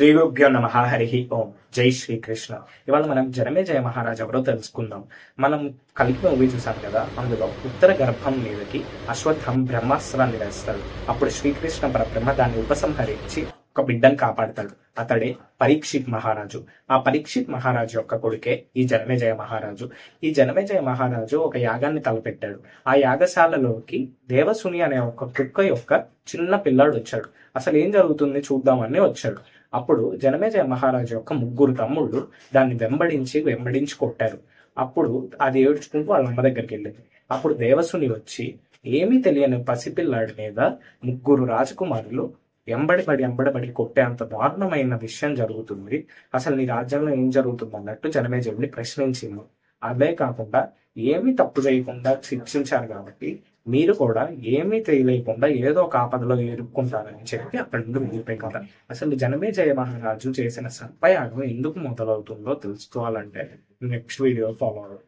శ్రీ గురుభ్యో నమః. హరి ఓం. జై శ్రీకృష్ణ. ఇవాళ మనం జనమేజయ మహారాజు ఎవరో తెలుసుకుందాం. మనం కలిపి మూవీ చూసాం కదా, అందులో ఉత్తర గర్భం మీదకి అశ్వత్థం బ్రహ్మాస్త్రాన్ని వేస్తాడు. అప్పుడు శ్రీకృష్ణ పరబ్రహ్మ దాన్ని ఉపసంహరించి ఒక బిడ్డను కాపాడతాడు. అతడే పరీక్షిత్ మహారాజు. ఆ పరీక్షిత్ మహారాజు యొక్క కొడుకే ఈ జనమేజయ మహారాజు. ఈ జనమేజయ మహారాజు ఒక యాగాన్ని తలపెట్టాడు. ఆ యాగశాలలోకి దేవసుని అనే ఒక కుక్క యొక్క చిన్న పిల్లాడు వచ్చాడు. అసలు ఏం జరుగుతుంది చూద్దామని వచ్చాడు. అప్పుడు జనమేజయ మహారాజు యొక్క ముగ్గురు తమ్ముళ్ళు దాన్ని వెంబడించి కొట్టారు. అప్పుడు అది ఏడ్చుకుంటూ వాళ్ళ అమ్మ దగ్గరికి వెళ్ళింది. అప్పుడు దేవసుని వచ్చి ఏమీ తెలియని పసిపిల్లాడి మీద ముగ్గురు రాజకుమారులు ఎంబడిబడి కొట్టేంత దారుణమైన విషయం జరుగుతుంది. అసలు నీ రాజ్యంలో ఏం జరుగుతుంది అన్నట్టు జనమేజయుడిని ప్రశ్నించింది. అదే కాకుండా ఏమీ తప్పు చేయకుండా శిక్షించారు కాబట్టి మీరు కూడా ఏమీ తెలియకుండా ఏదో ఒక ఆపదలో ఎదుర్కొంటారని చెప్పి అక్కడి నుండి వెళ్ళిపోయి. అసలు జనమేజయ మహారాజు చేసిన సర్పయాగం ఎందుకు మొదలవుతుందో తెలుసుకోవాలంటే నెక్స్ట్ వీడియో ఫాలో అవ్వండి.